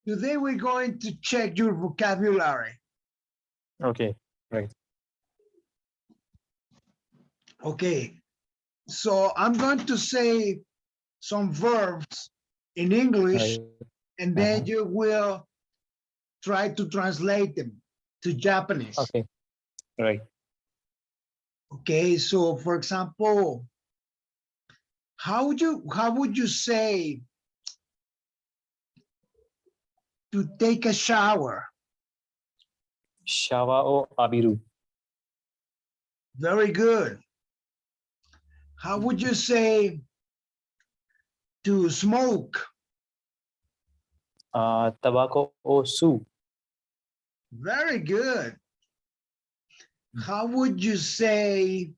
Today we're going to check your vocabulary. Okay, right. Okay, so I'm going to say some verbs in English, Right. and Uh-huh. then you will try to translate them to Japanese. Okay, right. Okay, so for example, how would you say to take a shower? Shawa o abiru. Very good. How would you say to smoke? Tobacco o su. Very good. How would you say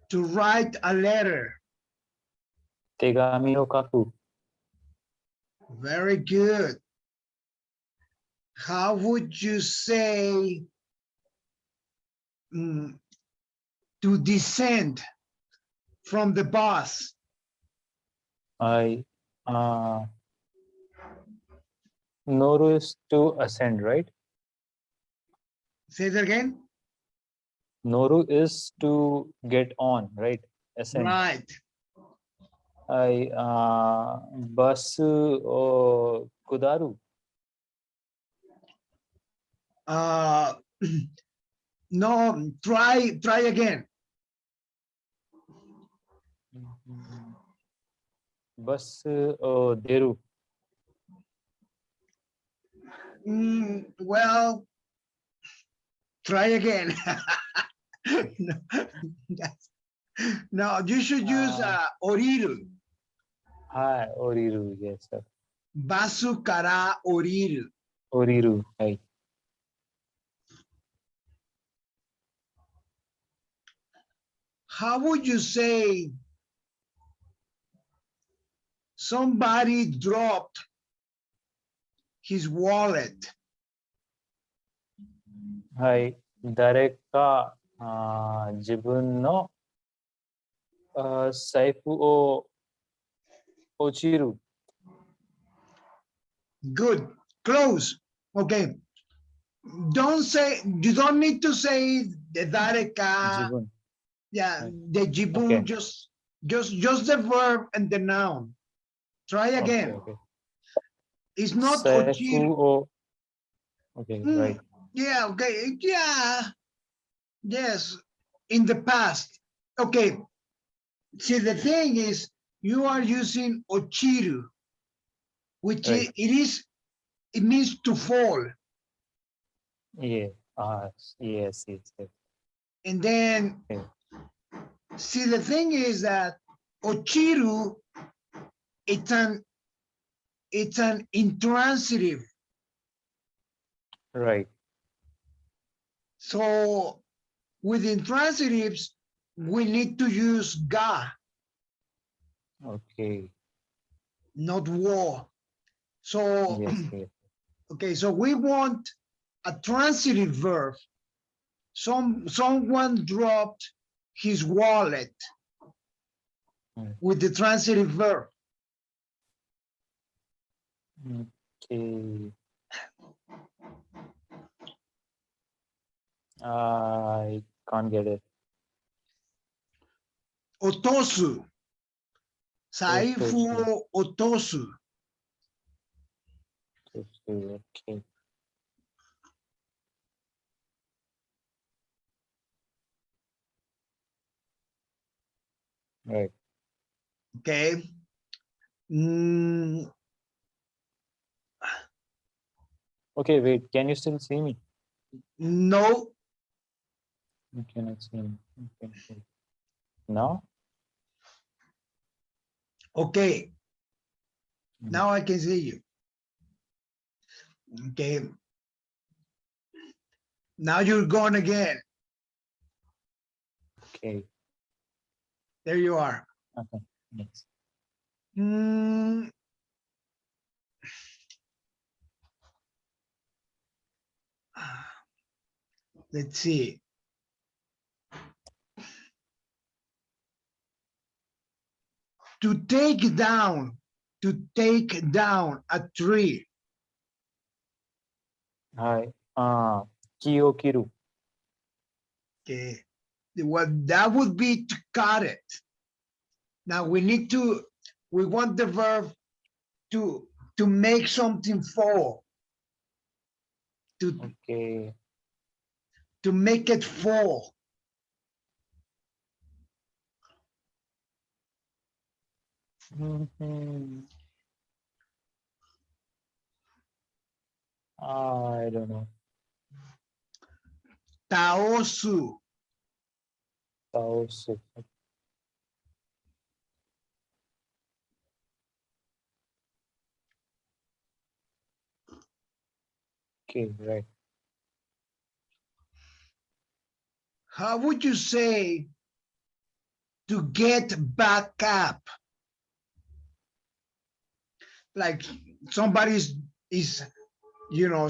to write a letter? Tegami o kaku. Very good. How would you say to descend from the bus? I Noru is to ascend, right? Say that again. Noru is to get on, right? Ascend. Right. I bus o kudaru. Uh, no, try again. Bus o deru. Well, try again. no, no, you should use oriru. Hi, oriru. Yes, sir. Basu kara oriru. Oriru. Right. How would you say somebody dropped his wallet? はい。誰か自分の財布を落ちる。Good. Close. Okay. You don't need to say the 誰か. 自分。 Yeah, Right. the jibun, Okay. just the verb and the noun. Try again. Okay. It's not 財布 ochiru. を Okay, right. Yeah, okay. Yeah. Yes. In the past. Okay. See, the thing is, you are using ochiru, which Right. it means to fall. Yeah. Yes. And then, Okay. see, the thing is that ochiru, it's an intransitive. Right. So with intransitives, we need to use ga, Okay. not wo. So, Yes. okay, so we want a transitive verb. Someone dropped his wallet with the transitive verb. Okay. I can't get it. Otosu. Saifu otosu. Okay. Right. Okay. Okay, wait. Can you still see me? No. You cannot see me. Okay. Now? Okay. Now I can see you. Okay. Now you're gone again. Okay. There you are. Okay. Yes. Let's see. To take down to take down a tree? Hi. Kiyo kiru. Okay. Well, that would be to cut it. Now we want the verb to make something fall, Okay. to make it fall. Mhm. I don't know. Taosu. Taosu. Okay, right. How would you say to get back up? Like somebody's is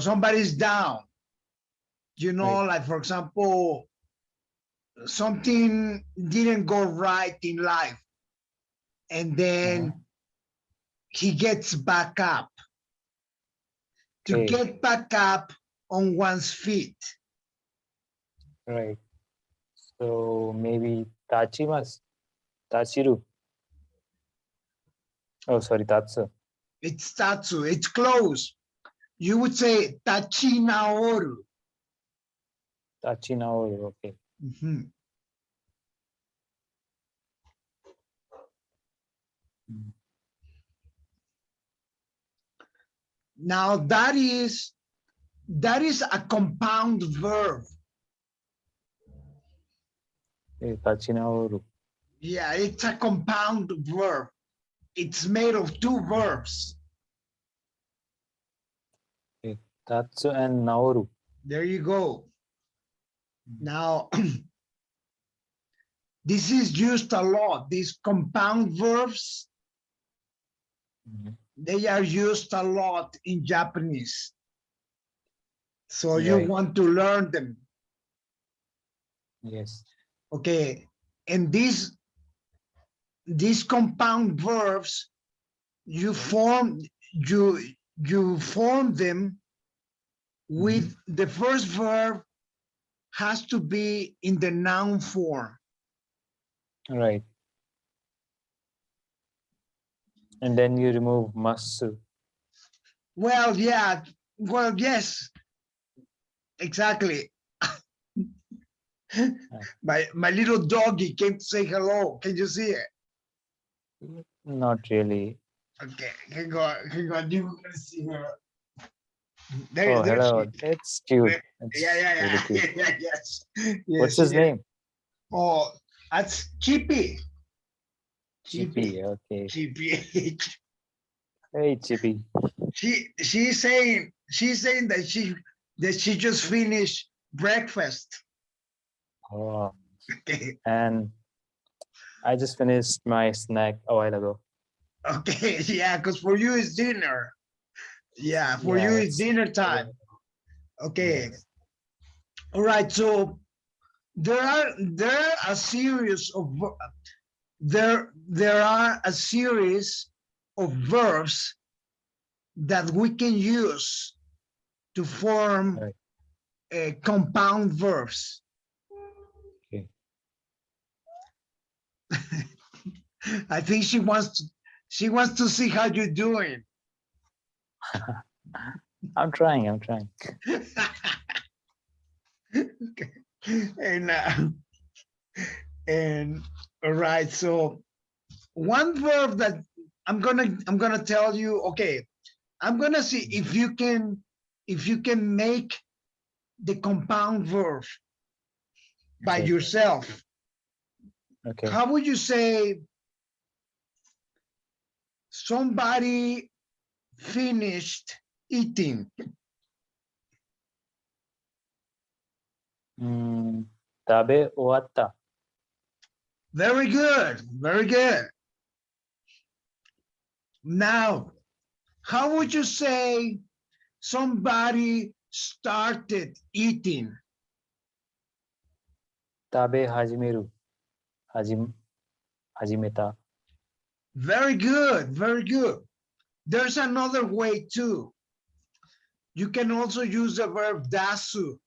somebody's down. Right. Like for example, something didn't go right in life, and then Uh-huh. he gets back up. To Okay, get back up on one's feet. right. So maybe Tachimas. Tachiru. Oh, sorry, Tatsu. It's tatsu. It's close. You would say tachinaoru. Tachinaoru. Okay. Mhm. Mm. Now that is a compound verb. Okay, Tachinaoru. Yeah, it's a compound verb. It's made of two verbs. Okay. Tatsu and Naoru. There you go. Now, this is used a lot. These compound verbs, Mhm. they are used a lot in Japanese. So you Right. want to learn them. Yes. Okay. And these compound verbs, you form them Mhm. with the first verb has to be in the noun form. Right. And then you remove masu. Well, yeah. Well, yes, exactly. My little doggy came to say hello. Can you see it? Not really. Okay, hang on. You can see her. Oh, There she hello. is. It's cute. Yeah, It's yeah, really yeah, cute. yeah, yes, What's yes, his yes. name? Oh, that's Chippy. Chippy. Chippy, Okay. Chippy. Hey, Chippy. She's saying that she just finished breakfast. Oh, Okay, and I just finished my snack a while ago. okay, yeah, because for you it's dinner. Yeah, for you Yeah, it's it's dinner time. Okay, yes. all right. So there are a series of there are a series of verbs that we can use to form Right. compound verbs. Okay. I think she wants to see how you're doing. I'm trying. I'm trying. Okay. And and all right, so one verb that I'm gonna tell you. Okay, I'm gonna see if you can make the compound verb by Okay. yourself. Okay. How would you say somebody finished eating? Tabe owatta. Very good, very good. Now, how would you say somebody started eating? Tabe hajimeru. Hajimeta. Very good, very good. There's another way too. You can also use the verb dasu,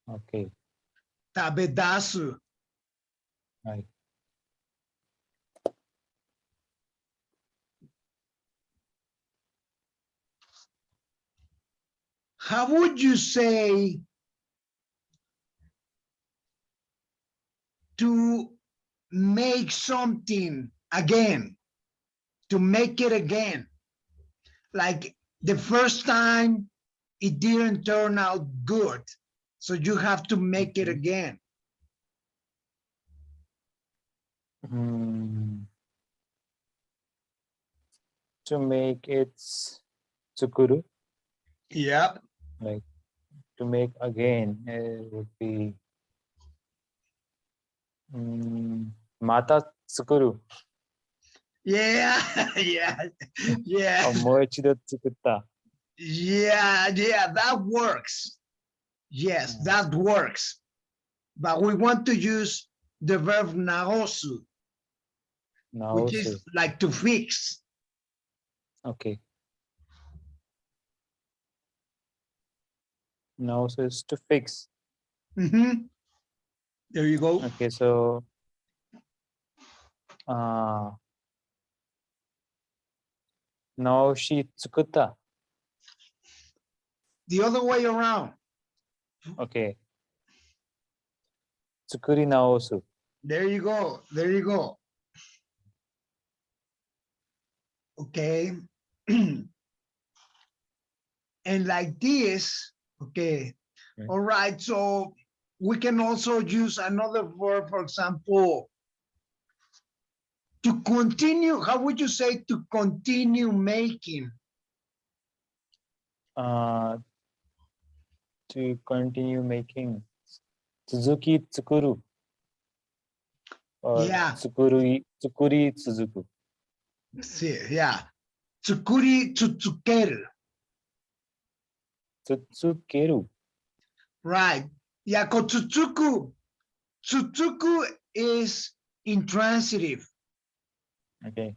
Okay. tabedasu. Right. How would you say to make something again, to make it again? Like the first time it didn't turn out good, so you have to make it Mhm. again. Hmm. To make it tsukuru, Yep. like to make again, it would be mata tsukuru. Yeah, yeah, yeah, Moichido tsukutta. yeah, that works. Yes, that works. But we want to use the verb naosu, which Naosu. is like to fix. Okay. Naosu is to fix. Mhm. There you go. Okay, so naoshi tsukutta. The other way around. Okay. Tsukuri naosu. There you go. There you go. Okay. And like this, okay. Right. All right. So we can also use another verb, for example, to continue. How would you say to continue making? To continue making Suzuki tsukuru or Yeah. tsukuri tsuzuku. See, yeah. Tsukuri tsutsukeru. Tsutsukeru. Right. Yeah, tsutsuku. Tsutsuku is intransitive. Okay.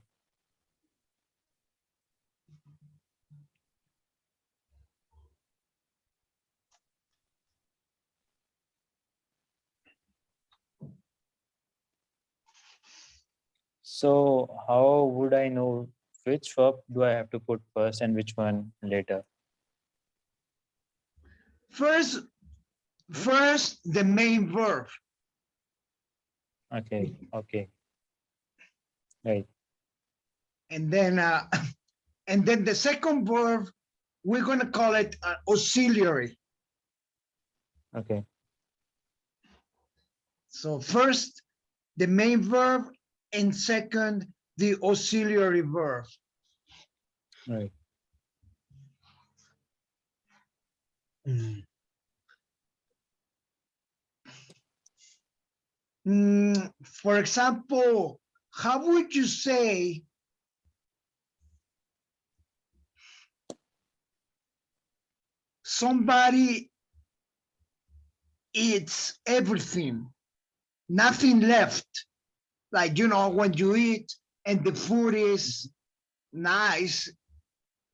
So how would I know which verb do I have to put first and which one later? First, the main verb. Okay. Okay. Right. And then and then the second verb, we're gonna call it auxiliary. Okay. So first, the main verb, and second, the auxiliary verb. Right. For example, how would you say somebody eats everything, nothing left? Like, you know, when you eat and the food is nice,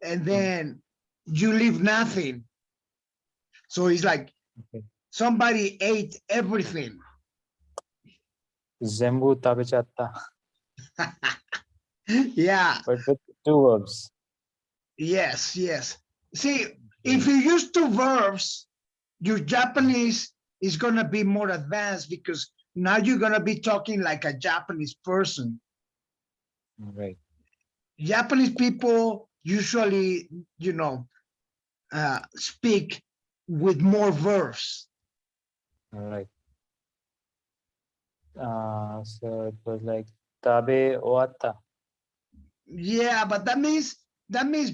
and then you leave nothing. So it's like Okay. somebody ate everything. Zembu tabechatta. Yeah, But with two verbs. yes, yes. See, if you use two verbs, your Japanese is going to be more advanced because now you're going to be talking like a Japanese person. Right. Japanese people usually, you know, speak with more verbs. Right. So it was like tabe owatta. Yeah, but that means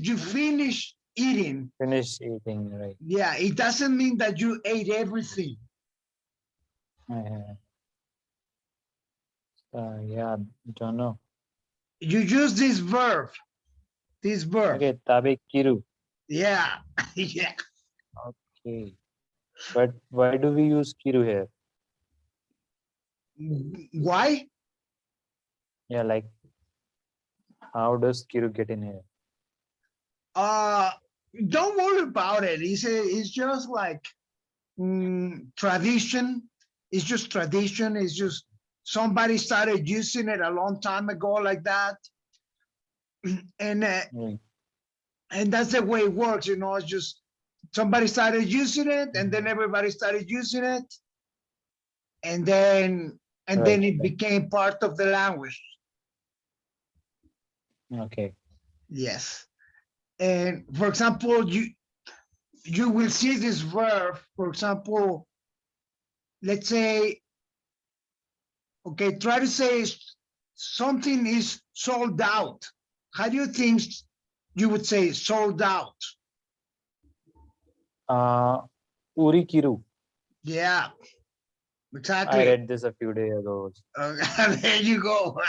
you finish eating. Finish eating. Right. Yeah, it doesn't mean that you ate everything. Yeah, don't know. You use this verb. This verb. Okay, tabe kiru. Yeah, yeah. Okay. But why do we use kiru here? Why? Yeah, like How does Kiru get in here? Don't worry about it. It's just like tradition. It's just tradition. It's just somebody started using it a long time ago like that. And Mm, and that's the way it works, you know. It's just somebody started using it, and then everybody started using it, and then Right. it became part of the language. Okay. Yes. And for example, you will see this verb. For example, let's say, okay, try to say something is sold out. How do you think you would say sold out? Uri Kiru. Yeah, I exactly. read this a few days ago. There you go.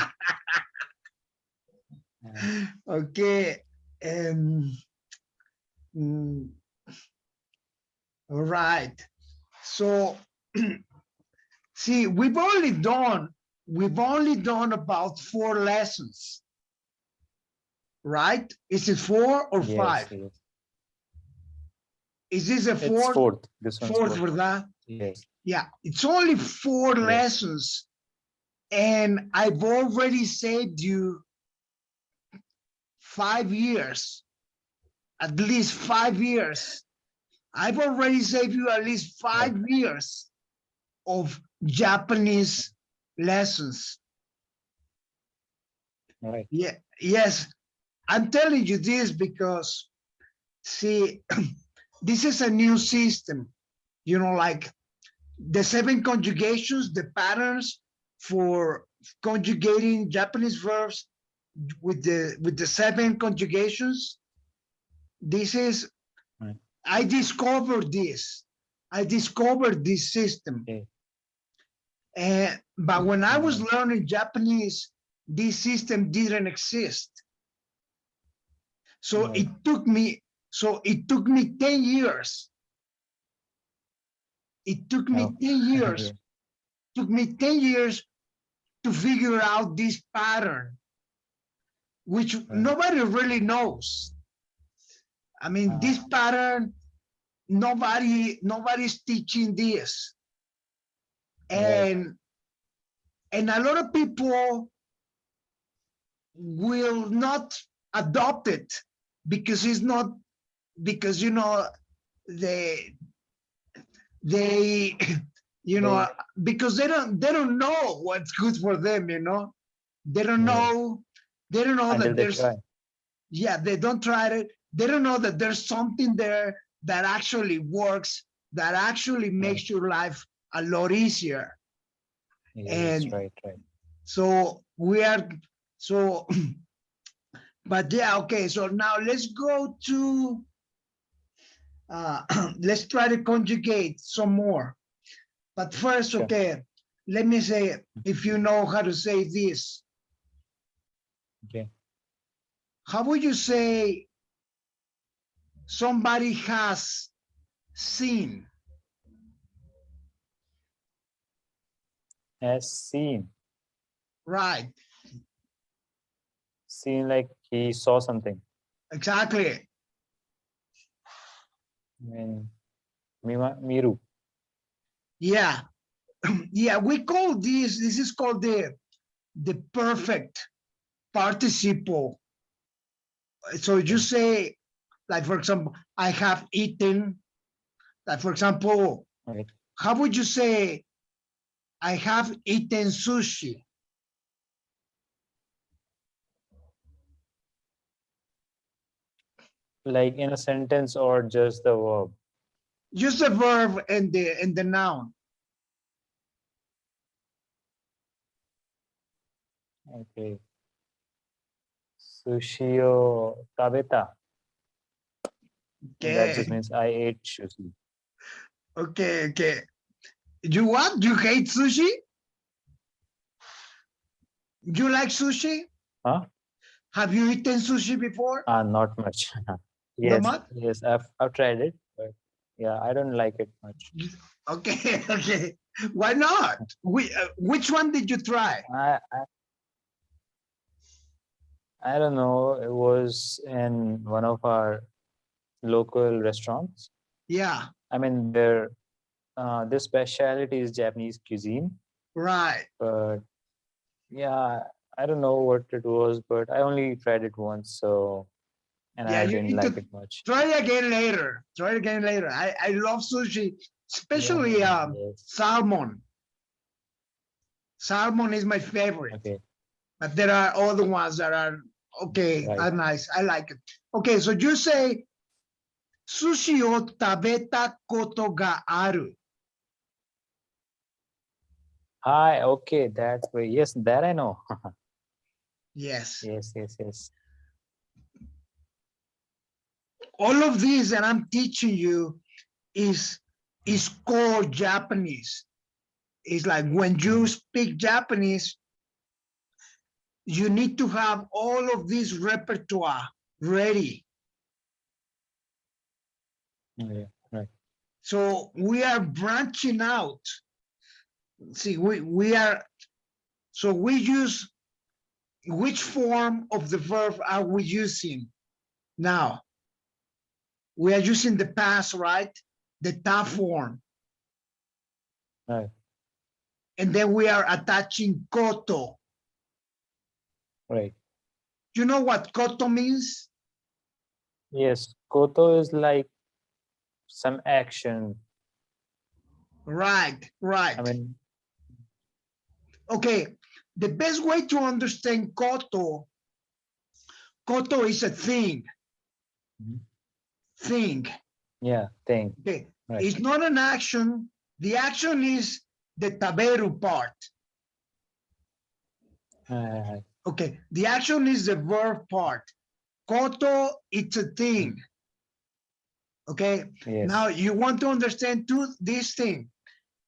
Yeah. Okay. Mm, all right. So see, we've only done about 4 lessons, right? Is it 4 or Yes, 5? yes. Is this a It's fourth? fourth. This one's Fourth fourth. for that? Yes. Yeah, it's only 4 Yes. lessons, and I've already saved you 5 years, at least 5 years. I've already saved you at least 5 years of Japanese lessons. Right. Yeah, yes, I'm telling you this because, see, this is a new system, you know, like the 7 conjugations, the patterns for conjugating Japanese verbs with the 7 conjugations. This is, Right. I discovered this. I discovered this system. Okay. But when I was learning Japanese, this system didn't exist. So Right. it took me 10 years. It took me Oh. 10 years. Yeah. Took me 10 years to figure out this pattern, which Right. nobody really knows. I mean, this pattern, nobody's teaching this. Right. And a lot of people will not adopt it because it's not, because you know they you know, They because they don't know what's good for them, you know. They don't yes. know, they don't know Until that they there's, try. yeah, they don't try it. They don't know that there's something there that actually works, that actually Right. makes your life a lot easier. Yes. And Right. Right. so we are, so but yeah, okay, so now let's go to let's try to conjugate some more. But first, Sure. okay, let me say, if you know how to say this, Okay. how would you say somebody has seen? Has seen. Right, Seen like he saw something. exactly. I mean, Miru. Yeah, yeah, we call this is called the perfect participle. So you say, like, for example, I have eaten, like, for example, Right. how would you say, I have eaten sushi? Like in a sentence or just the verb. Just the verb and the noun. Okay. Sushio tabeta. And that just Okay, means I ate sushi. okay, okay. You what? You hate sushi? You like sushi? Huh? Have you eaten sushi before? Not much. No Yes, much? yes, I've tried it, but yeah, I don't like it much. Okay, okay. Why not? Which one did you try? I I don't know. It was in one of our local restaurants. Yeah, I mean, their specialty is Japanese cuisine, right. but yeah, I don't know what it was, but I only tried it once, so and Yeah, I you didn't need like to it much. try it again later. Try it again later. I love sushi, Yeah, especially yes. salmon. Salmon is my favorite, Okay, but there are other ones that are okay, right. are nice. I like it. Okay, so you say sushi o tabeta koto ga aru. Hi, okay, that's way. Yes, that I know. Yes. Yes, yes, yes. All of these that I'm teaching you is called Japanese. It's like when you speak Japanese, you need to have all of this repertoire ready. Yeah, right. So we are branching out. See, we are, so we use, which form of the verb are we using now? We are using the past, right? The ta form. Right, And then we are attaching koto. right. You know what koto means? Yes, koto is like some action. Right, I right. mean, Okay, the best way to understand koto, koto is a thing, mhm, thing. yeah, thing. Okay, Right, it's not an action. The action is the taberu part. right, Okay, the action is the verb part. Koto, it's a right. thing. Okay, now Yes, you want to understand this thing.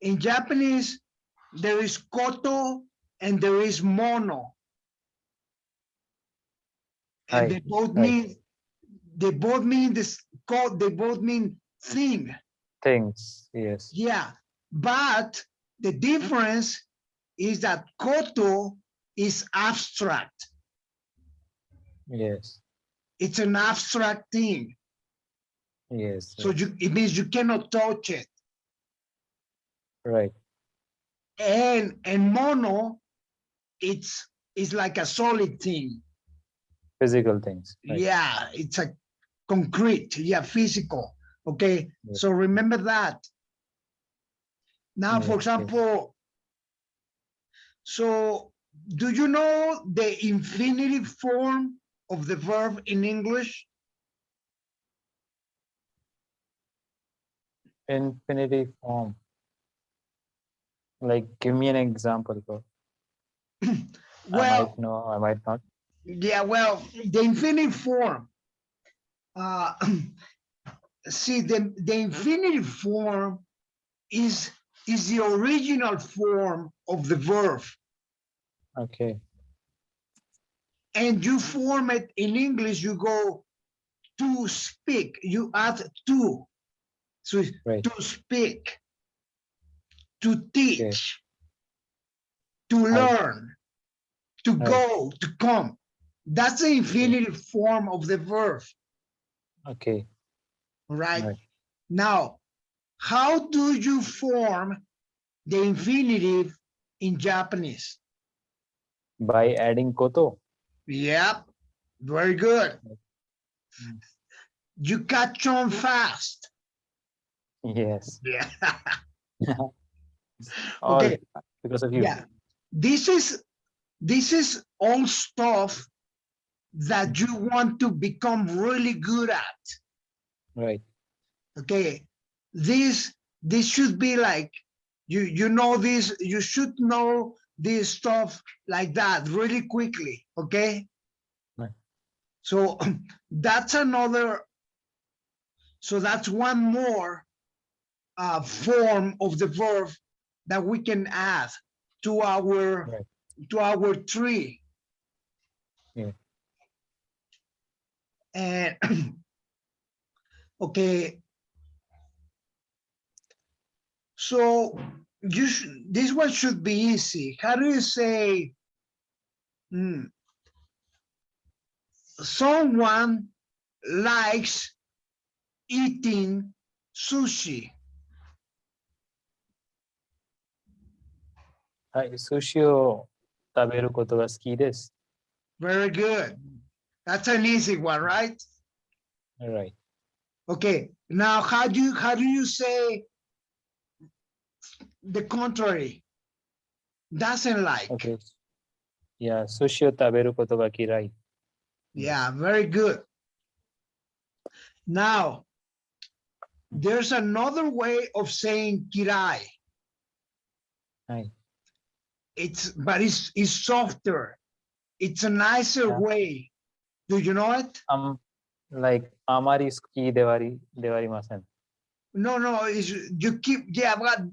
In Japanese, there is koto and there is mono, and right, they both right. mean this. They both mean thing. Things. Yes, Yeah, but the difference is that koto is abstract. yes, It's an abstract thing. yes, So yes. it means you cannot touch it. Right. And mono, it's like a solid thing. Physical things. Right. Yeah, it's a concrete, yeah, physical. Okay, Yes, so remember that. Now, for yes, yes. example, so do you know the infinitive form of the verb in English? Infinity form. Like, give me an example, bro. I might Well, know, I might not. yeah, well, the infinitive form. Uh, see, the infinitive form is the original form of the verb, Okay. and you form it in English. You go to speak. You add to, so it's Right. to speak, to Okay. teach, to Right. learn, to Right. go, to come. That's the Okay. infinitive form of the verb, Okay. right? Right. Now, how do you form the infinitive in Japanese? By adding koto. Yep, very good. Mm. You catch on fast. Yes. Yeah. All Okay. because of you. Yeah. This is all stuff that Mhm. you want to become really good at. Right. Okay. This should be like you know this, you should know this stuff like that really quickly. Okay. Right. So that's another, so that's one more form of the verb that we can add to our Right. tree. Yeah. And okay, so this one should be easy. How do you say, hmm, someone likes eating sushi. はい、寿司を食べることが好きです。 Very good. That's an easy one, right? Right. Okay. Now, how do you say the contrary? Doesn't like. Okay. Yeah, 寿司を食べることが嫌い。 Yeah, very good. Now, there's another way of saying kirai. はい。 But it's softer. It's a nicer Yeah. way. Do you know it? Like あまり好きではありません。 No, you keep, yeah, but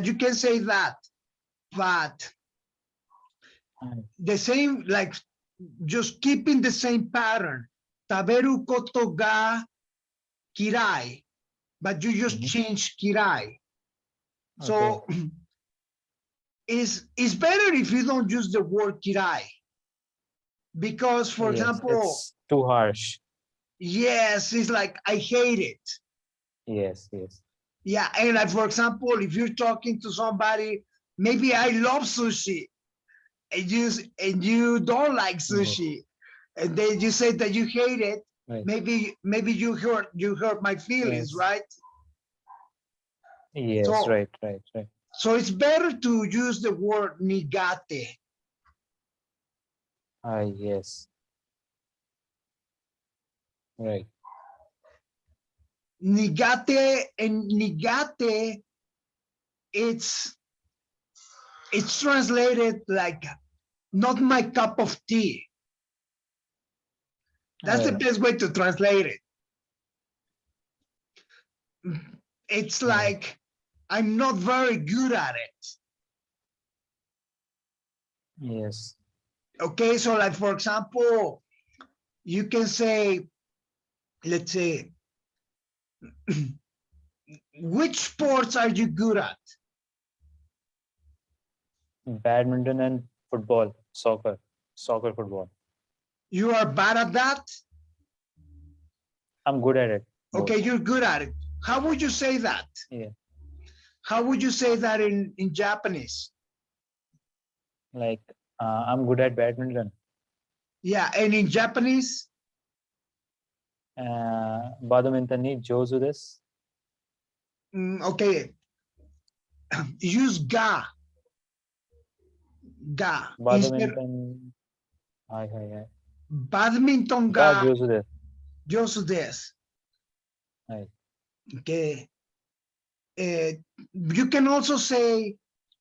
you can say that. But はい。 the same, like just keeping the same pattern. Taberu koto ga kirai, but you just change kirai. So it's better if you don't use the word kirai. Because, for Yes, example, it's too harsh. yes, it's like I hate it. Yes, yes. Yeah, and like for example, if you're talking to somebody, maybe I love sushi, and you don't like sushi, and then you say that you hate it. Right. Maybe you hurt my feelings, Yes. right? Yes, So, right. So it's better to use the word nigate. Yes. Right. Nigate, and nigate, it's translated like not my cup of tea. That's the Right. best way to translate it. It's like I'm not very good at it. Yes. Okay, so like for example, you can say, let's say, which sports are you good at? Badminton and football, soccer, football. You are bad at that? I'm good at it. both. Okay, you're good at it. How would you say that? Yeah. How would you say that in Japanese? Like I'm good at badminton. Yeah, and in Japanese? バドミントンに上手です。Okay. Use ga. Ga. バドミン Instead, トン、はいはいはい。 badminton が ga 上手です。 josu desu. はい。 Okay. You can also say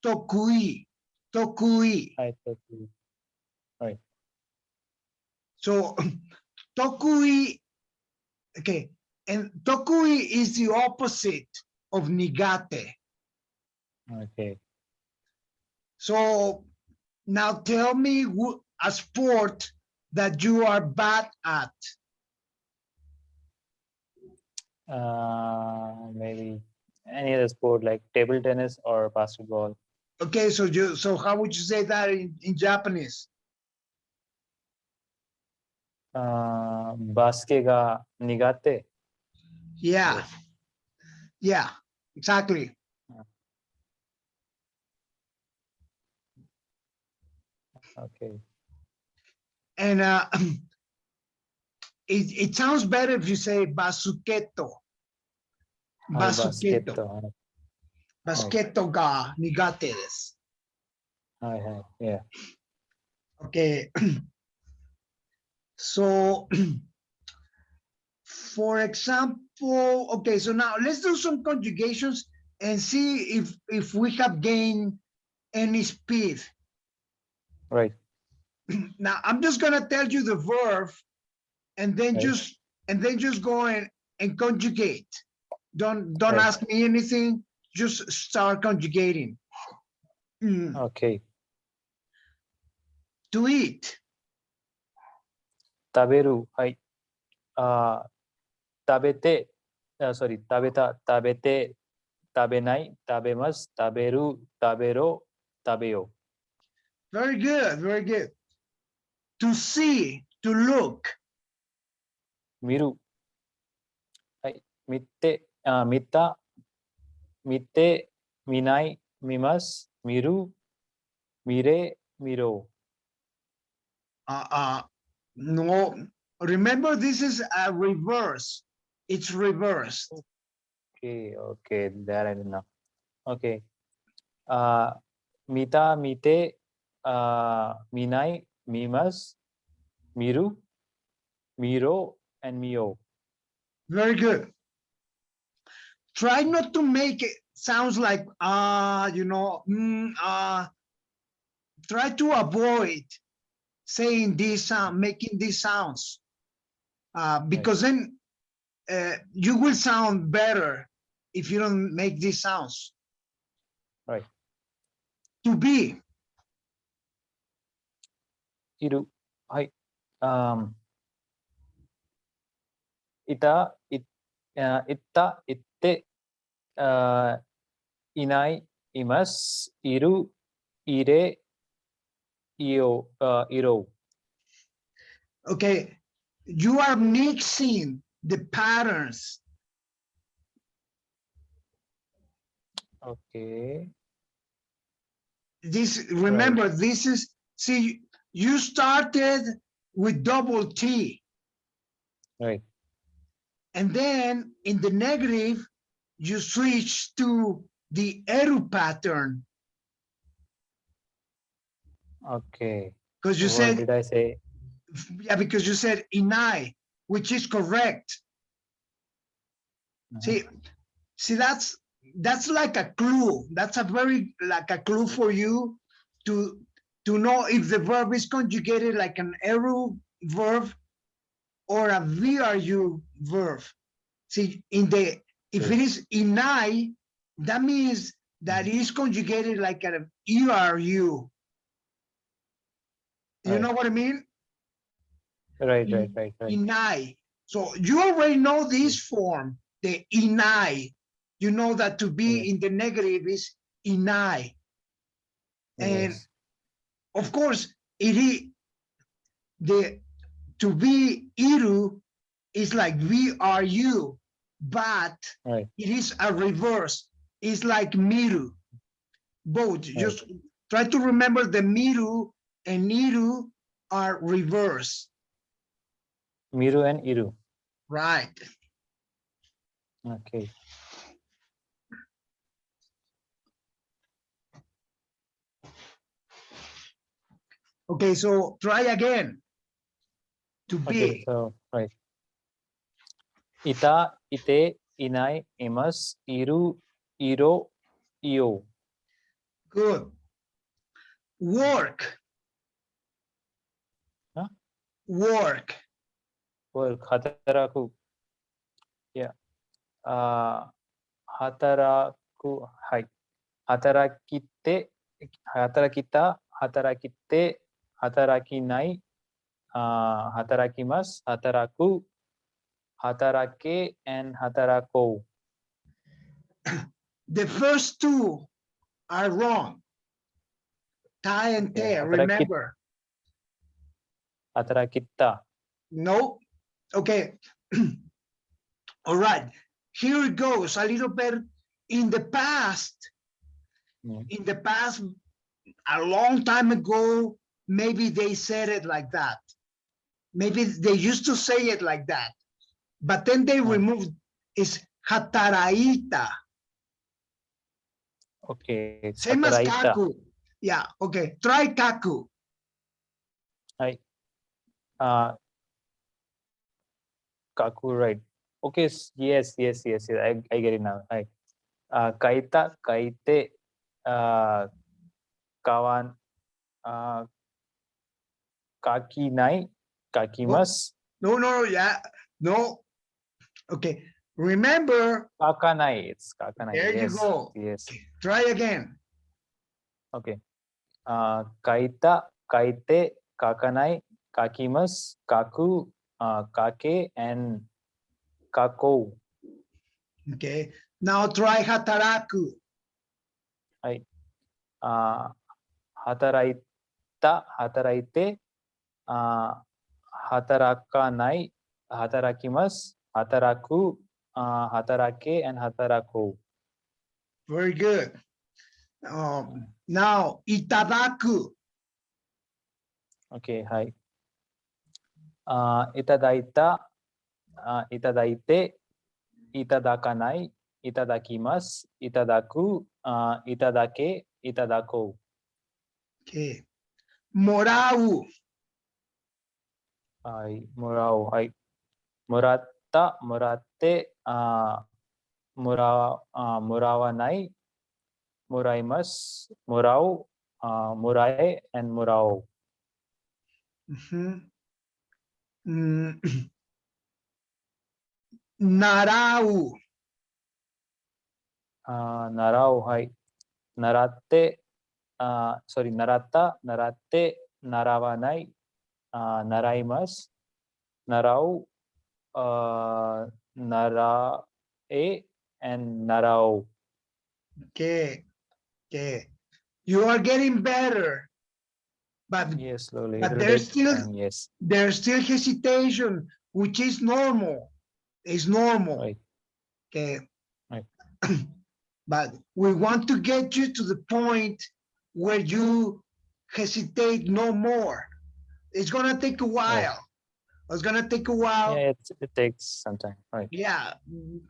tokui. Tokui. はい。So tokui, okay. And tokui is the opposite of nigate. Okay. So now tell me a sport that you are bad at. Maybe any other sport like table tennis or basketball. Okay, so how would you say that in Japanese? バスケが苦手。 Yeah. Yeah, exactly. Okay. And it sounds better if you say basuketo. はい、バスケッ Basuketo. ト。 Basuketo ga nigate desu. はいはい。Yeah. Okay. So, for example, okay, so now let's do some conjugations and see if we have gained any speed. Right. Now, I'm just gonna tell you the verb, and then Right. just go and conjugate. Don't Right. ask me anything. Just start conjugating. Okay. To eat. 食べる。はい。食べて、sorry、食べた、食べて、食べない、食べます、食べる、食べろ、食べよう。 Very good, very good. To see to look. Miru. Mitte, mita, mite, minai, mimas, miru, mire, miro. No, remember this is a reverse. It's reversed. Okay, that I didn't know. Okay. Mita, mite, minai, mimas, miru, miro, and mio. Very good. Try not to make it sounds like try to avoid saying this sound, making these sounds, because then you will sound better if you don't make these sounds. Right. To be. Iru. Hi. Ita, itta, itte, inai, imas, iru, ire, iro. Okay, you are mixing the patterns. Okay. This, remember, this is, see, you started with double T. Right. And then in the negative, you switch to the eru pattern. Okay. Because you What said, did I say? yeah, because you said inai, which is correct. See, that's like a clue. That's a very like a clue for you to know if the verb is conjugated like an eru verb or a VRU verb. See, if it is inai, that means that it is conjugated like an ERU. You know what I mean? Right. Inai. So you already know this form, the inai. You know that to be in the negative is inai. And Yes. of course, it is to be iru is like VRU, but Right. it is a reverse. It's like miru. Both. Just try to remember the miru and niru are reverse. Miru and Iru. Right. Okay. Okay, so try again. To be. Okay, so right. Ita, ite, inai, imas, iru, iro, io. Good. Work. Huh? Work. Work. Hataraku. Yeah. Hataraku. Hai. Hatarakite, hatarakita, hatarakite, hatarakinai, hatarakimasu, hataraku, hatarake, and hatarako. The first two are wrong. Tai and te, remember. Hatarakita. No. Okay. All right. Here it goes. A little bit in the past. In the past, a long time ago, maybe they said it like that. Maybe they used to say it like that. But then they removed is hataraita. Okay. Same as Hataraita. kaku. Yeah, okay. Try kaku. Hai. Kaku, right. Okay. Yes. I get it now. Hi. Kaita, kaite, kawan, kakinai, kakimas. No, yeah. No. Okay. Remember. Kakanai. It's kakanai. There you go. Yes. Okay. Try again. Okay. Kaita, kaite, kakanai, kakimas, kaku, kake, and kako. Okay. Now try hataraku. Hi. Hataraita, hataraite, hatarakanai, hatarakimasu, hataraku, hatarake, and hatarako. Very good. Now, itadaku. Okay, hi. Itadaita, itadaite, itadakanai, itadakimasu, itadaku, itadake, itadako. Okay. Morau. Hi, morao, hi. Muratta, muratte, murawanai, muraimas, murau, murae, and murao. Narau. Narao, hi. Naratte, sorry, naratta, naratte, narawanai, naraimas, narau, narae, and narao. Okay. Okay. You are getting better, but Yes, slowly. It but will take time, yes. there's still hesitation, which is normal. It's normal. Right, Okay. right. But we want to get you to the point where you hesitate no more. It's gonna take a Right. while. It's gonna take a while. Yeah, it takes some time, right. Yeah,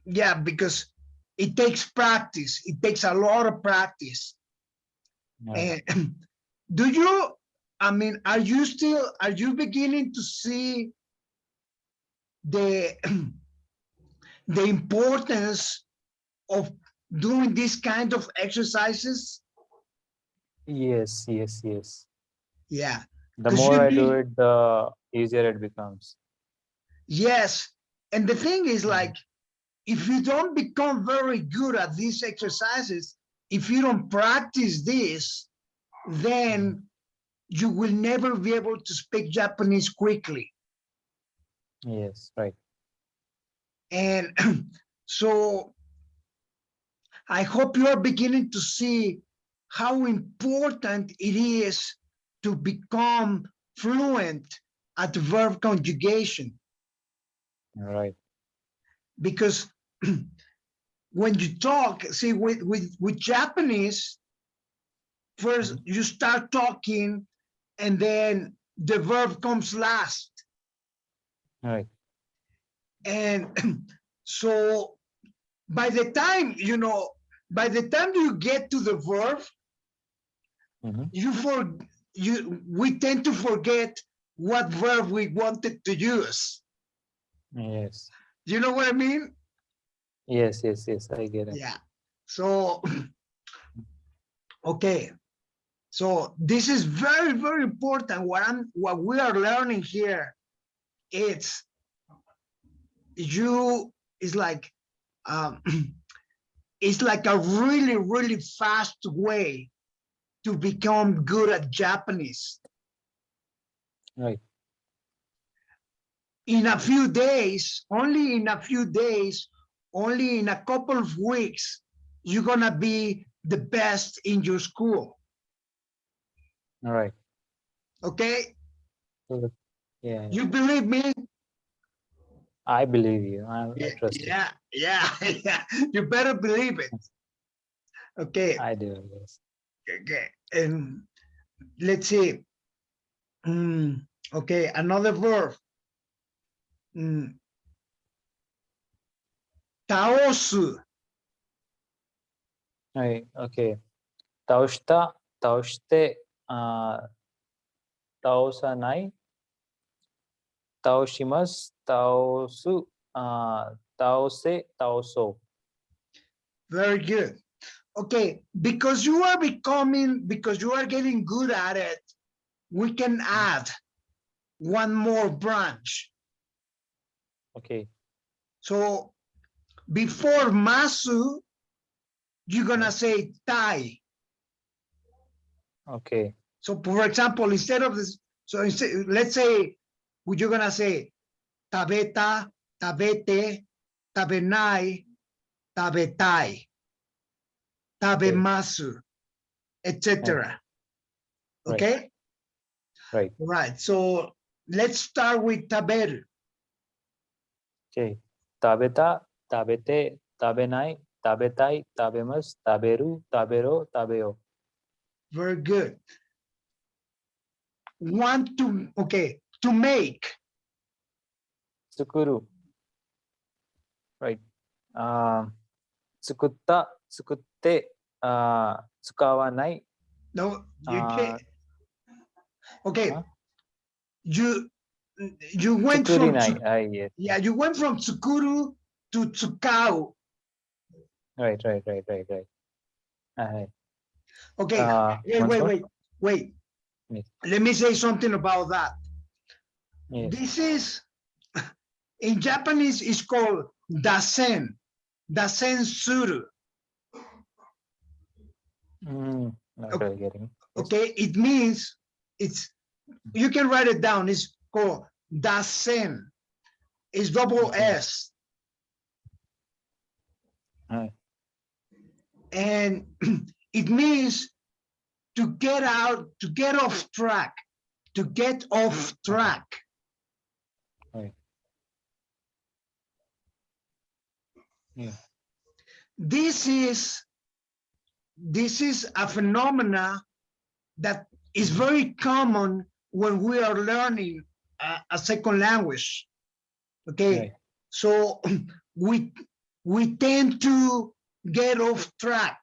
yeah, because it takes practice. It takes a lot of practice. Right. And do you, I mean, are you beginning to see the the importance of doing this kind of exercises? Yes, yes, yes. Yeah, The because more you I do need, it, the easier it becomes. yes. And the thing is, Mhm. like, if you don't become very good at these exercises, if you don't practice this, then you will never be able to speak Japanese quickly. Yes, right. And so I hope you are beginning to see how important it is to become fluent at verb conjugation. Right. Because when you talk, see, with Japanese, first you start talking and then the verb comes last. Right. And so by the time, by the time you get to the verb, Mhm. we tend to forget what verb we wanted to use. Yes. You know what I mean? Yes, yes, yes, I get it. Yeah. So, okay. So this is very, very important. What we are learning here, it's you is like um, it's like a really, really fast way to become good at Japanese. Right. In a few days, only in a few days, only in a couple of weeks, you're gonna be the best in your school. Right. Okay? So, yeah, You believe me? I believe you. I trust you. Yeah, yeah, yeah. You better believe it. Okay, I do, yes. okay. And let's see. Okay, another verb. Mm, Taosu. Right. Okay. Taushta, taushte, tausanai, taushimas, tausu, tause, tauso. Very good. Okay, because you are getting good at it, we can add one more branch. Okay. So before masu, you're gonna say tai. Okay. So for example, instead of this, so let's say you're gonna say tabeta, tabete, tabenai, tabetai, Okay. tabemasu, Right. etc. Right. Okay? Right. Right. So Let's start with taberu. Okay. Tabeta, tabete, tabenai, tabetai, tabemas, taberu, tabero, tabeo. Very good. Want to, okay, to make. Tsukuru. Right. Tsukutta, tsukutte, tsukawanai. No, you can't. Okay, Huh? you went from Tsukurinai. Yes. yeah, you went from tsukuru to tsukao. Right. Okay, Once more. wait. Yes. Let me say something about that. Yes. This is in Japanese is called dasen suru. Not really getting. Yes. Okay, it means it's, you can write it down. It's called dasen. It's double Okay. S. And it means to get out, to get off track, to get off track. Right. Yeah. This is a phenomena that is very common when we are learning a second language. Okay, Right. so we tend to get off track.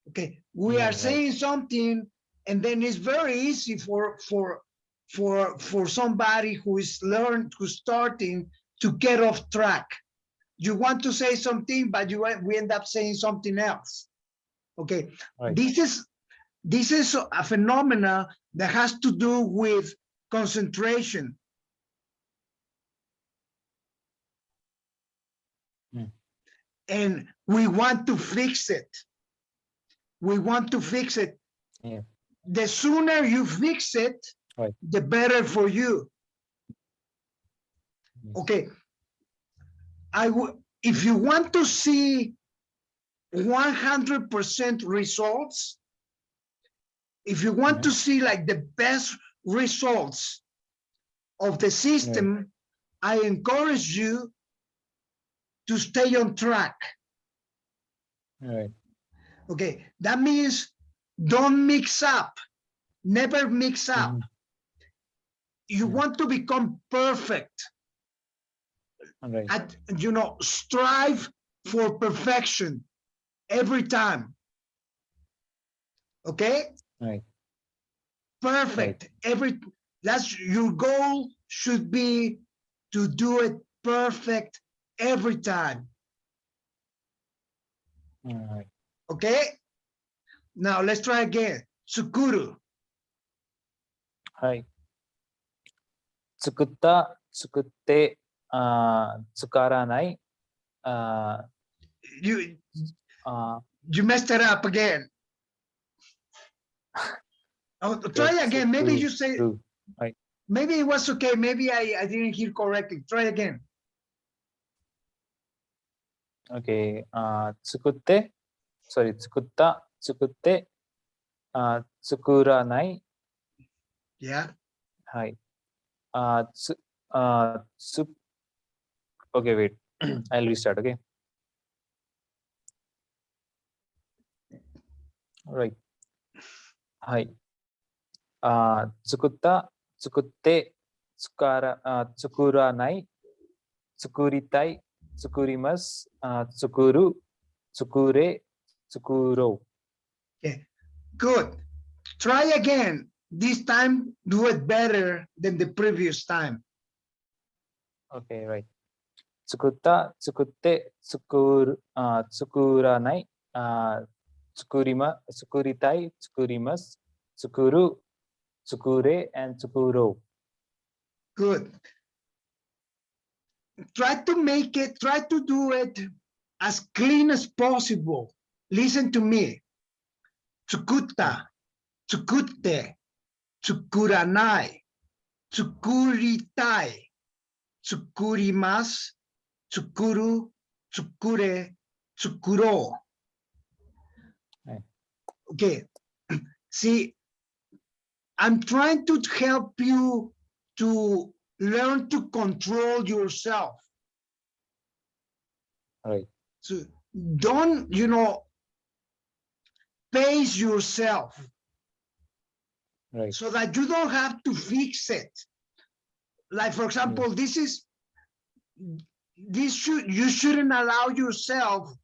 Okay, we Yeah, are right. saying something, and then it's very easy for somebody who's starting to get off track. You want to say something, but we end up saying something else. Okay, Right. this is a phenomena that has to do with concentration. And we want to fix it. We want to fix it. Yeah. The sooner you fix it, Right. the better for you. Yes. Okay. If you want to see 100% results, if you want to see like the best results of the system, I encourage you to stay on track. Right. Okay, that means don't mix up, never mix up. You want to become perfect. Right. At, strive for perfection every time. Okay? Right. Perfect. That's your goal, should be to do it perfect every time. Right. Okay? Now let's try again. Tsukuru. Hi. Tsukutta, tsukutte, tsukaranai. You messed it up again. Oh, try again. Maybe you say, right. Maybe it was okay. Maybe I didn't hear correctly. Try again. Okay. Tsukutte, sorry, tsukutta, tsukutte, tsukuranai. Yeah. Hi. Okay, wait. I'll restart. Okay. All right. Hi. Tsukutta, tsukutte, tsukuranai, tsukuritai, tsukurimas, tsukuru, tsukure, tsukuro. Okay. Good. Try again. This time, do it better than the previous time. Okay, right. Tsukutta, tsukutte, tsukuranai, tsukuritai, tsukurimas, tsukuru, tsukure, and tsukuro. Good. Try to do it as clean as possible. Listen to me. Tsukutta, tsukutte, tsukuranai, tsukuritai, tsukurimas, tsukuru, tsukure, tsukuro. Okay. See, I'm trying to help you to learn to control yourself. Right. So don't, pace yourself Right. so that you don't have to fix it. Like, for example, you shouldn't allow yourself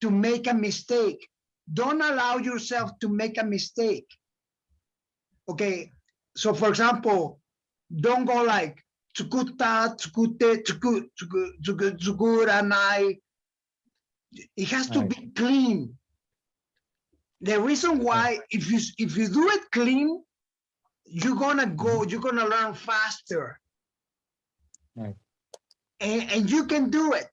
to make a mistake. Don't allow yourself to make a mistake. Okay. So, for example, don't go like tsukuta, tsukute, tsukuranai. It has to Right. be clean. The reason why, if you do it clean, you're gonna learn faster. Right. And you can do it,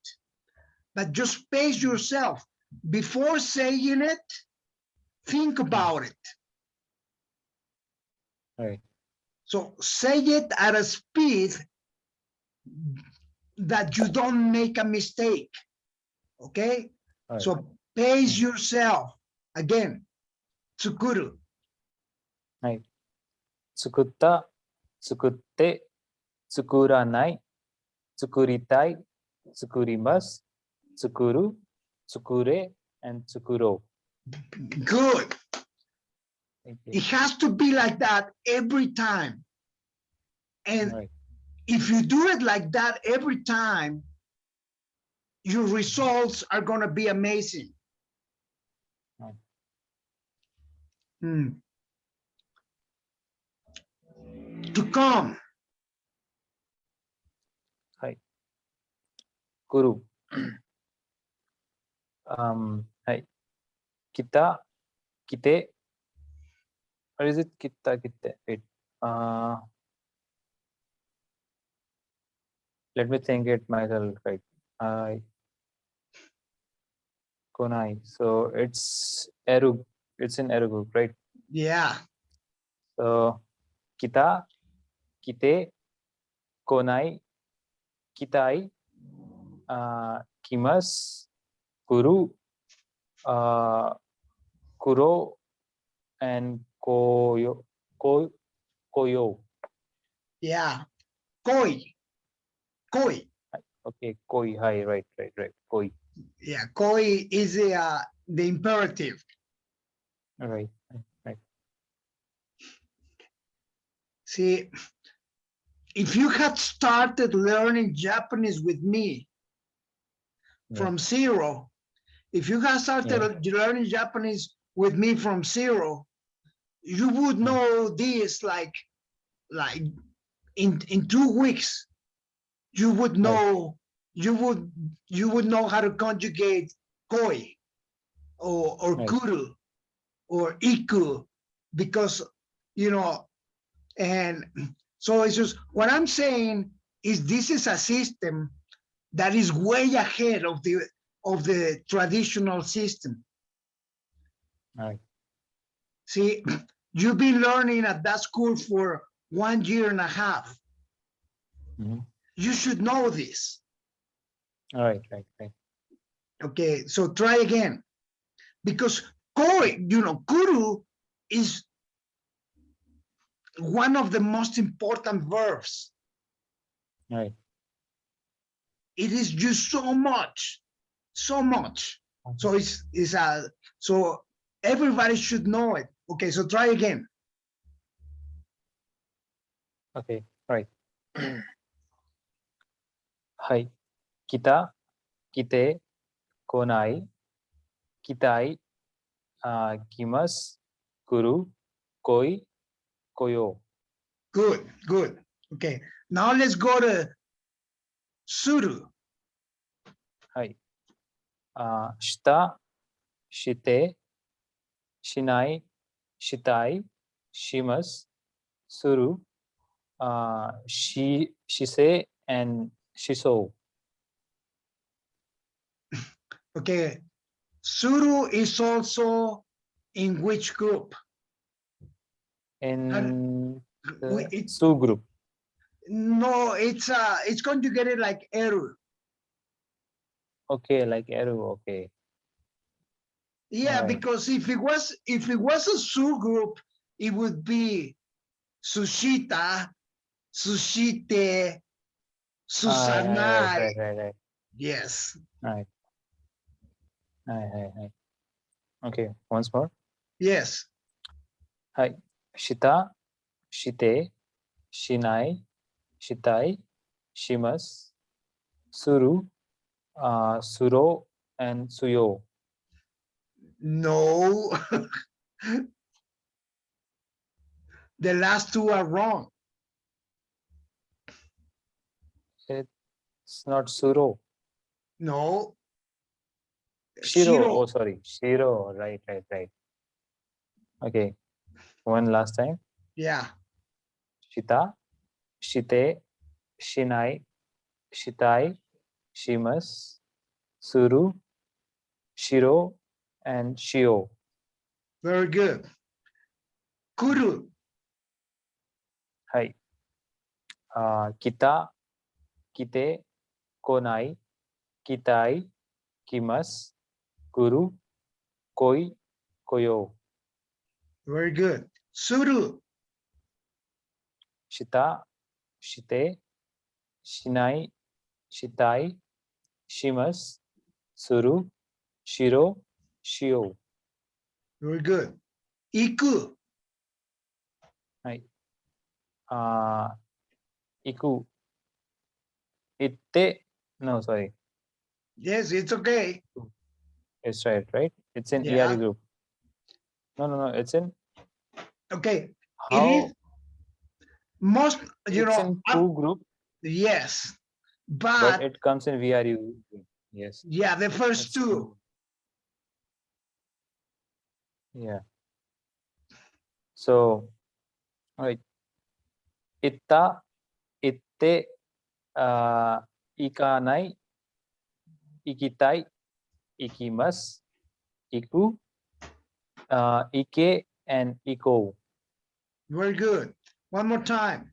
but just pace yourself. Before saying it, think about it. Right. So say it at a speed that you don't make a mistake. Okay? Right. So pace yourself. Again, tsukuru. Right. Tsukutta, tsukutte, tsukuranai, tsukuritai, tsukurimasu, tsukuru, tsukure, and tsukuro. Good. Thank you. It has to be like that every time. And Right. if you do it like that every time, your results are going to be amazing. Right. To come. Hi. Guru. Hi. Kita, kite. Or is it kita, kite? Wait. Let me think it myself. Right. Konai. So it's Erug. It's in Erug, right? Yeah. So kita, kite, konai, kitai, kimas, kuru, kuro, and koyo. Koyo. Yeah. Koi. Koi. Okay, koi. Hi, right. Koi. Yeah. Koi is the imperative. Right. See, if you had started learning Japanese with me from zero, if you had started learning Japanese with me from zero, you would know this like in 2 weeks. You would know you would know how to conjugate koi or kuru or iku, because and so it's just what I'm saying is this is a system that is way ahead of the traditional system. Right. See, you've been learning at that school for 1 year and a half. You should know this. Right. Okay, so try again. Because koi, kuru is one of the most important verbs. Right. It is used so much. So so everybody should know it. Okay, so try again. Okay, right. Hi. Kita, kite, konai, kitai, kimas, kuru, koi, koyo. Good. Okay, now let's go to suru. Hi. Shita, shite, shinai, shitai, shimas, suru, shise, and shiso. Okay, suru is also in which group? In the It's su group. no, it's conjugated like eru. Okay, like eru. Okay. Yeah, Right. because if it was a su group, it would be Sushita, sushite, Right, susanai. right. Yes. Right. Right. Okay, once more. Yes. Hi. Shita, shite, shinai, shitai, shimas, suru, suro, and suyo. No. The last two are wrong. It's not suro. No. Shiro. Oh, Shiro. sorry. Shiro. Right. Okay. One last time. Yeah. Shita, shite, shinai, shitai, shimas, suru, shiro, and shio. Very good. Kuru. Hi. Kita, kite, konai, kitai, kimas, kuru, koi, koyo. Very good. Suru. Shita, shite, shinai, shitai, shimas, suru, shiro, shio. Very good. Iku. Hi. Iku, itte, no, sorry. Yes, it's okay. It's right? It's in ERE Yeah. group. No. It's in Okay. It is how most, it's in up. Ku group, Yes. but But it comes in VRU. Yes, yeah, the first it's two. true. Yeah. So, right. Itta, itte, ikanai, ikitai, ikimas, iku, ike, and iko. Very good. One more time.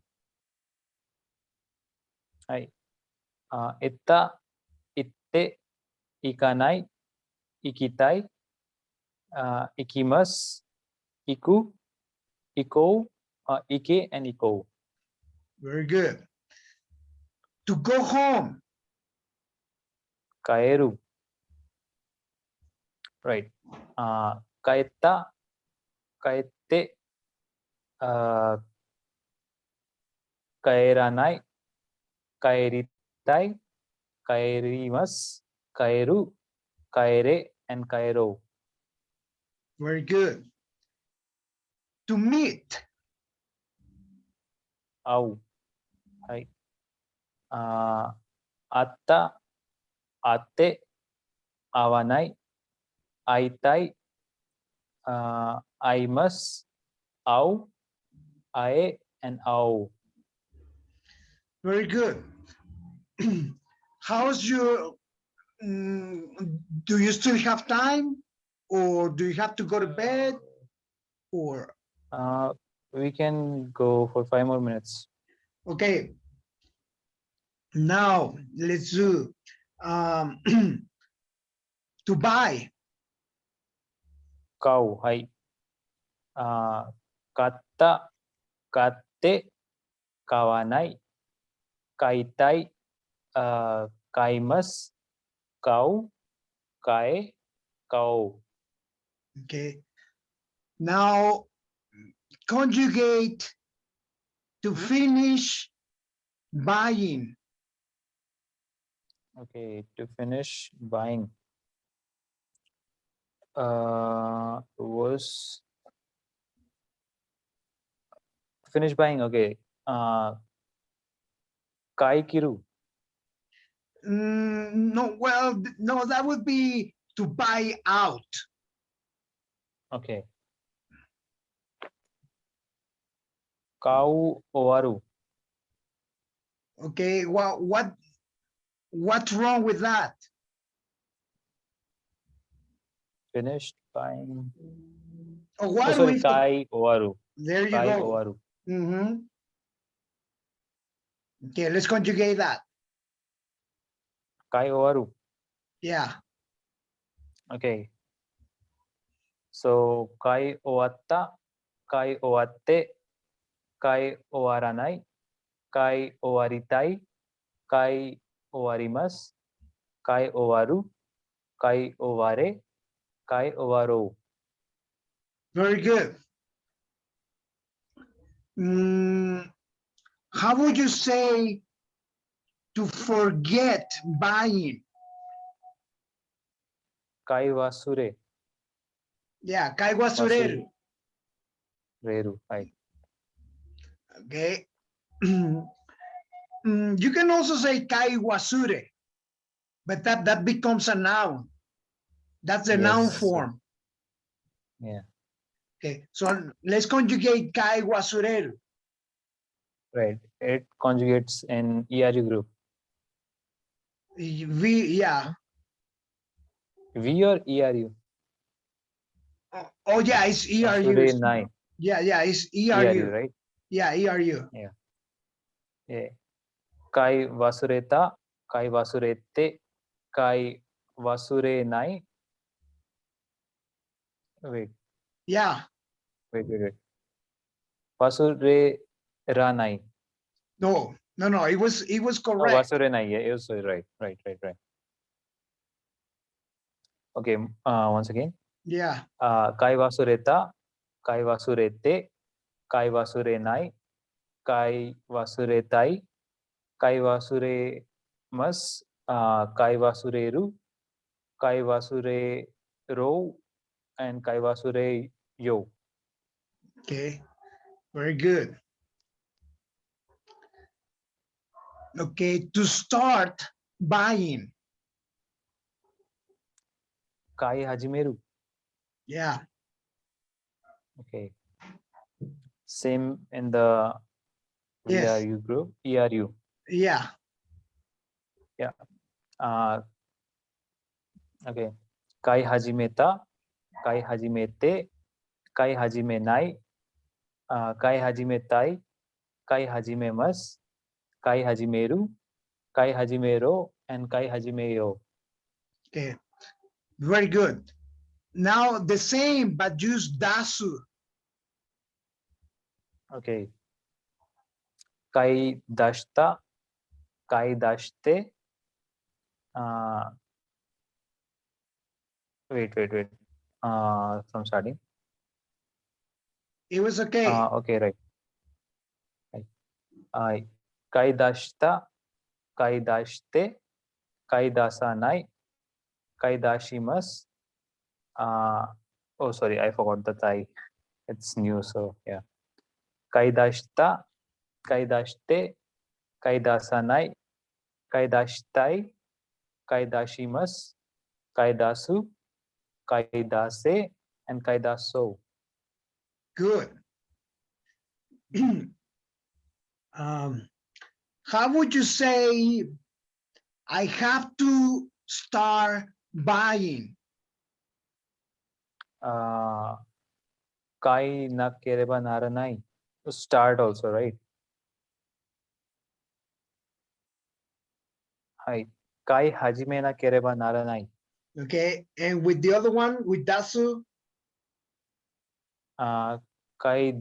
Right. Itta, itte, ikanai, ikitai, ikimas, iku, iko, ike, and iko. Very good. To go home. Kaeru. Right. Kaeta, kaete, kaeranai, kaeritai, kaerimas, kaeru, kaere, and kaero. Very good. To meet. Au. Right. Atta, ate, awanai, aitai, aimas, au, ae, and au. Very good. How's your, do you still have time? Or do you have to go to bed? Or, We can go for 5 more minutes. okay. Now let's do to buy. Kau, hai. Katta, katte, kawanai, kaitai, kaimas, kau, kai, kau. Okay. Now conjugate to finish buying. Okay, to finish buying. Was finish buying. Okay. Kai kiru. No, well, no, that would be to buy out. Okay. Kau owaru. Okay, well, what's wrong with that? Finished buying. Oh, Oh, sorry. Kai owaru. there you Kai go. owaru. Okay, let's conjugate that. Kai owaru. Yeah. Okay. So kai owatta, kai owatte, kai owaranai, kai owaritai, kai owarimasu, kai owaru, kai oware, kai owaro. Very good. How would you say to forget buying? Kai wasure, Yeah, kai wasureru. reru. Right. Okay. You can also say kai wasure, but that becomes a noun. That's the noun Yes. form. Yeah. Okay, so let's conjugate kai wasureru. Right. It conjugates in ERU group. Yeah. V or ERU? Oh yeah, it's ERU. Wasurenai. Yeah, it's ERU, ERU. right? Yeah, ERU. Yeah. Kai vasureta, kai vasurete, kai vasurenai. Wait. Yeah. Wait. Vasureranai. No. It was Oh, correct. vasurenai. Yeah, it was right. Okay. Once again. Yeah. Kai vasureta, kai vasurete, kai vasurenai, kai vasuretai, kai vasuremas, kai vasureru, kai vasurero, and kai vasureyo. Okay. Very good. Okay, to start buying. Kai hajimeru. Yeah. Okay. Same in the Yes. VRU group. ERU. Yeah. Okay. Kai hajimeta, kai hajimete, kai hajimenai, kai hajimetai, kai hajimemas, kai hajimeru, kai hajimero, and kai hajimeyo. Okay. Very good. Now the same, but use dasu. Okay. Kai dashta, kai dashte. Wait. From starting. It was okay. Okay, right. Kai dashta, kai dashte, kai dasanai, kai dashimas. Oh, sorry, I forgot the tai. It's new, so yeah. Kai dashta, kai dashte, kai dasanai, kai dashtai, kai dashimas, kai dasu, kai dase, and kai daso. Good. How would you say I have to start buying? Kai na kereba naranai. To start also, right? Hi. Kai hajime na kereba naranai. Okay, and with the other one, with dasu? Kai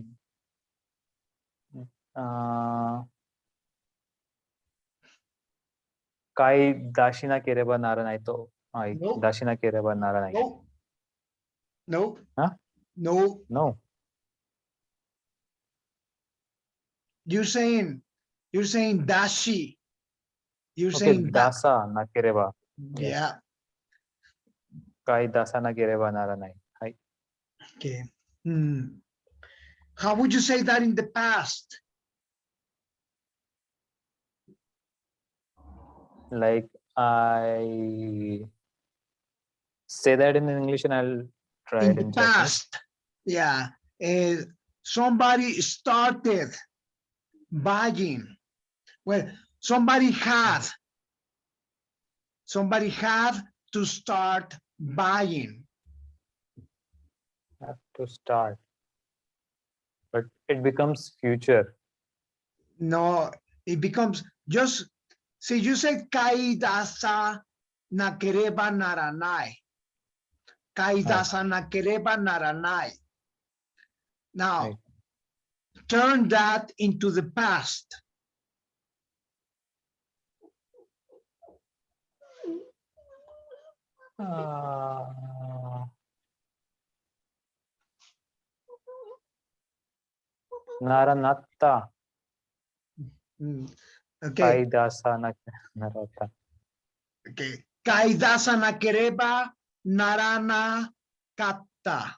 kai dashina kereba naranai to. Nope. Dashina kereba naranai. Nope. Nope. Huh? No. No. You're saying dashi. You're Okay, saying dasa na kereba. Yeah. Kai dasa na kereba naranai. Hi. Okay. How would you say that in the past? Like I say that in English and I'll try In it the in Japanese. past. Yeah. Somebody started buying. Well, somebody had to start buying. Have to start. But it becomes future. No, it becomes just, see, you said kaidasa nakereba naranai. Kaidasa nakereba naranai. Now, Right. turn that into the past. Naranatta. Okay. Kaidasa narata. Okay. Kaidasa nakereba narana katta.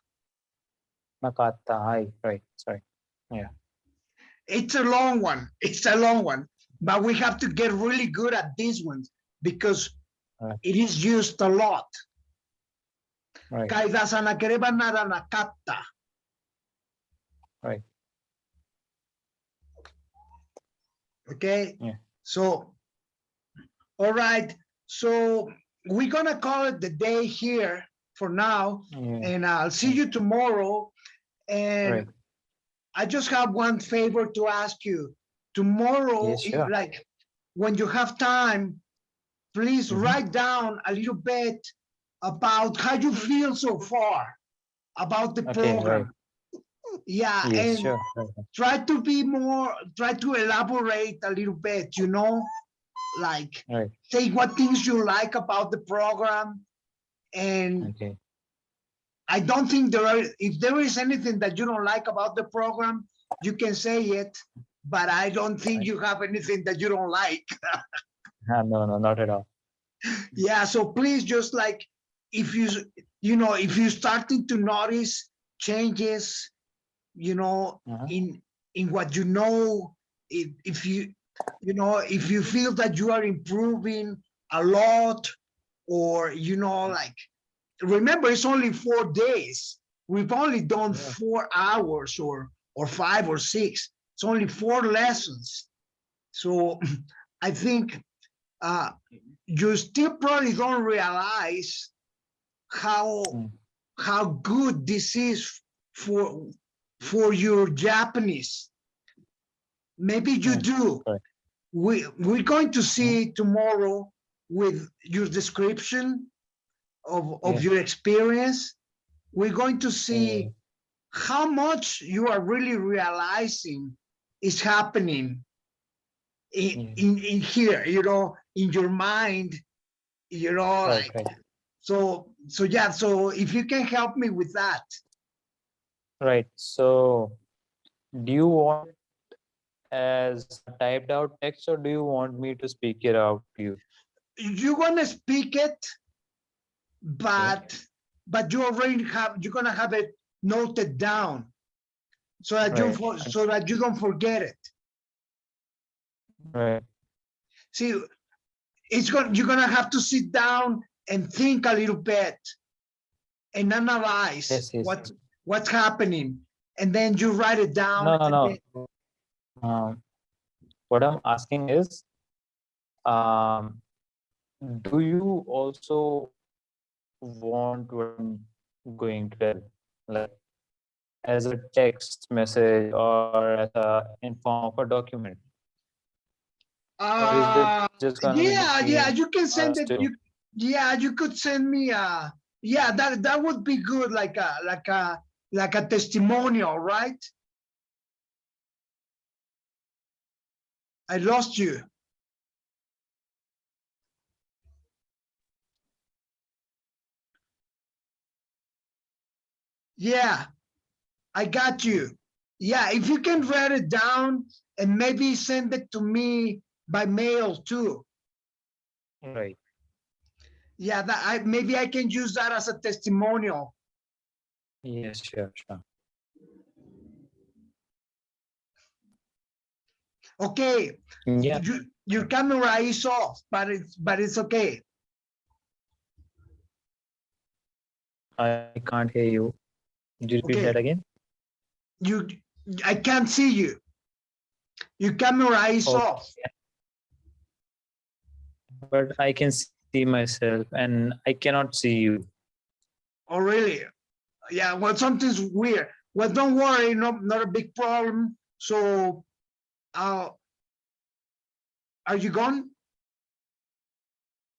Nakata. Right. Sorry. Yeah. It's a long one. It's a long one. But we have to get really good at these ones because Right. it is used a lot. Right. Kaidasa nakereba narana katta. Right. Okay. Yeah. So, all right. So we're gonna call it the day here for now, Yeah. and I'll see you tomorrow. And Right. I just have one favor to ask you. Tomorrow, Yes, sure. like when you have time, please write down a little bit about how you feel so far about the Okay. program. Right. Yeah, Yes, and sure. try to elaborate a little bit, like Right. say what things you like about the program. And Okay. I don't think if there is anything that you don't like about the program, you can say it, but I don't think you have anything that you don't like. No, not at all. Yeah, so please just like, if if you're starting to notice changes, in what if you feel that you are improving a lot, or like, remember, it's only 4 days. We've only done 4 hours or 5 or 6. It's only 4 lessons. So I think you still probably don't realize how good this is for your Japanese. Maybe you do. Right. We're going to see tomorrow with your description of your experience. We're going to see how much you are really realizing is happening in here, in your mind, Right. like, so yeah, so if you can help me with that. Right. So, do you want as typed out text, or do you want me to speak it out to you? You're gonna speak it, but you're gonna have it noted down so that you don't forget it. Right. See, you're gonna have to sit down and think a little bit and analyze Yes. what's happening, and then you write it down. No. What I'm asking is, do you also want what I'm going to tell, like as a text message or as in form of a document? Or is it just gonna be Yeah, you can send us it. two? You could send me that would be good, like a testimonial, right? I lost you. Yeah, I got you. Yeah, if you can write it down and maybe send it to me by mail too. Right. Yeah, maybe I can use that as a testimonial. Yes, sure. Okay. Yeah. Your camera is off, but it's okay. I can't hear you. Could you repeat Okay. that again? I can't see you. Your camera is off. But I can see myself and I cannot see you. Oh, really? Yeah, well, something's weird. Well, don't worry, not a big problem. So, are you gone?